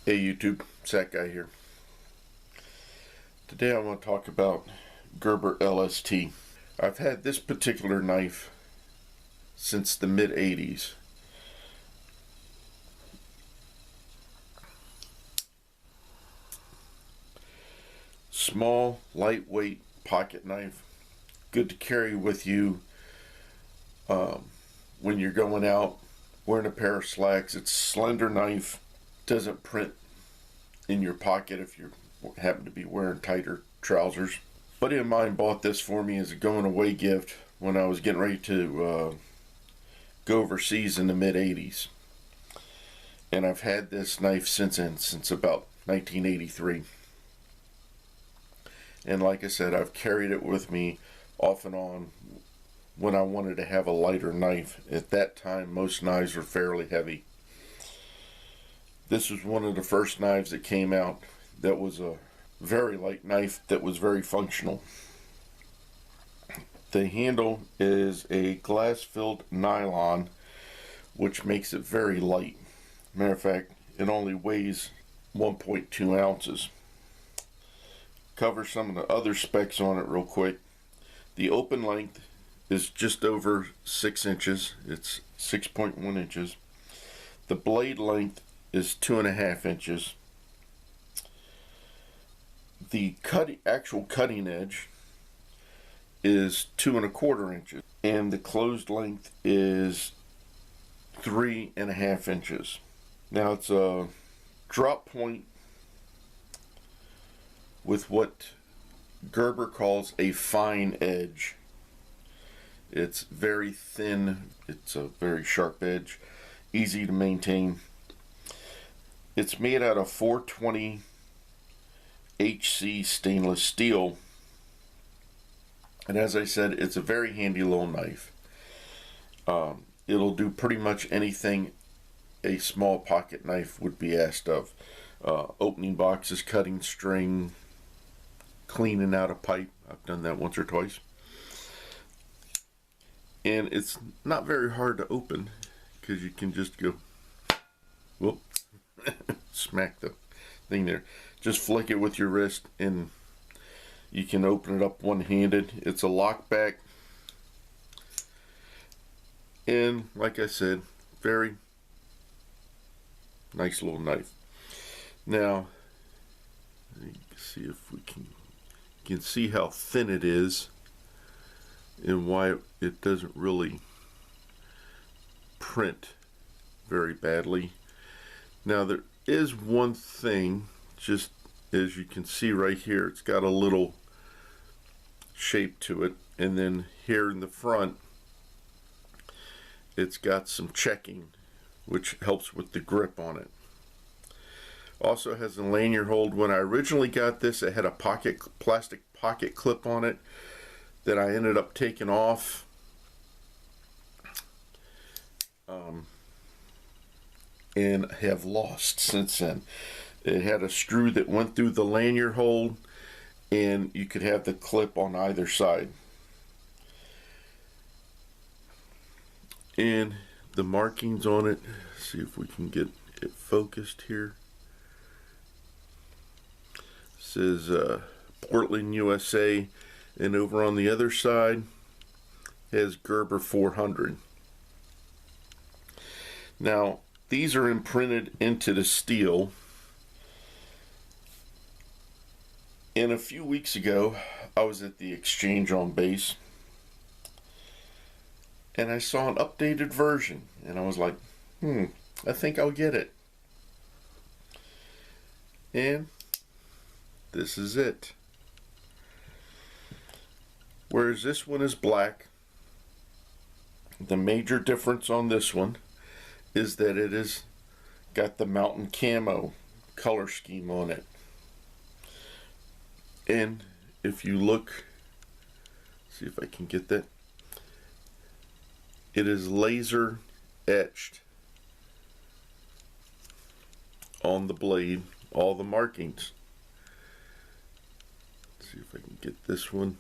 Hey YouTube, Zach Guy here. Today I want to talk about Gerber LST. I've had this particular knife since the mid-80s. Small, lightweight pocket knife. Good to carry with you when you're going out, wearing a pair of slacks. It's a slender knife. Doesn't print in your pocket if you happen to be wearing tighter trousers. A buddy of mine bought this for me as a going away gift when I was getting ready to go overseas in the mid-80s. And I've had this knife since about 1983. And like I said, I've carried it with me off and on when I wanted to have a lighter knife. At that time, most knives were fairly heavy. This was one of the first knives that came out that was a very light knife that was very functional. The handle is a glass-filled nylon, which makes it very light. Matter of fact, it only weighs 1.2 ounces. Cover some of the other specs on it real quick. The open length is just over 6 inches. It's 6.1 inches. The blade length is 2.5 inches. The actual cutting edge is 2.25 inches, and the closed length is 3.5 inches. Now it's a drop point with what Gerber calls a fine edge. It's very thin. It's a very sharp edge, easy to maintain. It's made out of 420 HC stainless steel, and as I said, it's a very handy little knife. It'll do pretty much anything a small pocket knife would be asked of. Opening boxes, cutting string, cleaning out a pipe. I've done that once or twice. And it's not very hard to open because you can just go, whoop, smack the thing there. Just flick it with your wrist and you can open it up one-handed. It's a lockback. And like I said, very nice little knife. Now, let's see if we can see how thin it is and why it doesn't really print very badly. Now there is one thing, just as you can see right here, it's got a little shape to it, and then here in the front it's got some checking which helps with the grip on it. Also has a lanyard hold. When I originally got this, it had a plastic pocket clip on it that I ended up taking off. And have lost since then. It had a screw that went through the lanyard hold, and you could have the clip on either side. And the markings on it, see if we can get it focused here. It says Portland, USA, and over on the other side has Gerber 400. Now, these are imprinted into the steel. And a few weeks ago, I was at the exchange on base, and I saw an updated version, and I was like, I think I'll get it. And this is it. Whereas this one is black, the major difference on this one is that it has got the mountain camo color scheme on it. And if you look, see if I can get that, it is laser etched on the blade, all the markings. Let's see if I can get this one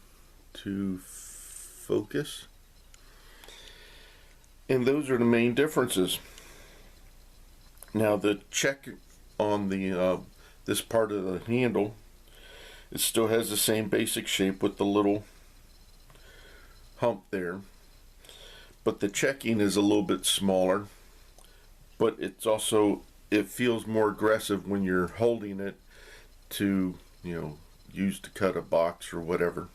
to focus. And those are the main differences. Now the on the this part of the handle. It still has the same basic shape with the little hump there, but the checking is a little bit smaller, but it's also, it feels more aggressive when you're holding it to, use to cut a box or whatever.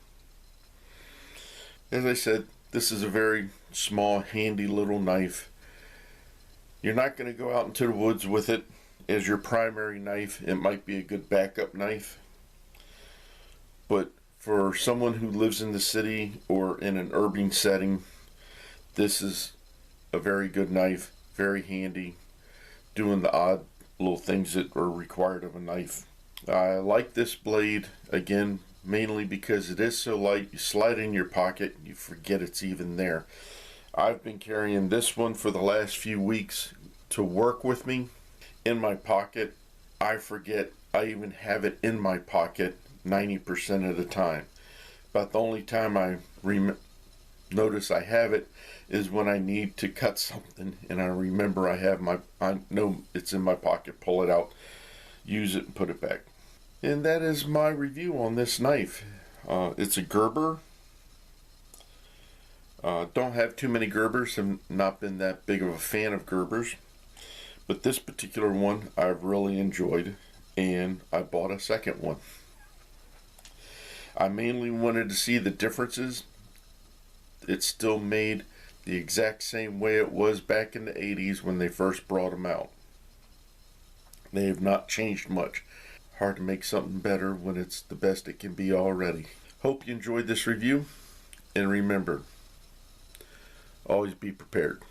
As I said, this is a very small, handy little knife. You're not going to go out into the woods with it as your primary knife. It might be a good backup knife, but for someone who lives in the city or in an urban setting, this is a very good knife, very handy, doing the odd little things that are required of a knife. I like this blade, again, mainly because it is so light. You slide it in your pocket, you forget it's even there. I've been carrying this one for the last few weeks to work with me in my pocket. I forget I even have it in my pocket 90% of the time. About the only time I notice I have it is when I need to cut something and I remember I know it's in my pocket, pull it out, use it and put it back. And that is my review on this knife. It's a Gerber. Don't have too many Gerbers, have not been that big of a fan of Gerbers, but this particular one I've really enjoyed, and I bought a second one. I mainly wanted to see the differences. It's still made the exact same way it was back in the 80s when they first brought them out. They have not changed much. Hard to make something better when it's the best it can be already. Hope you enjoyed this review, and remember, always be prepared.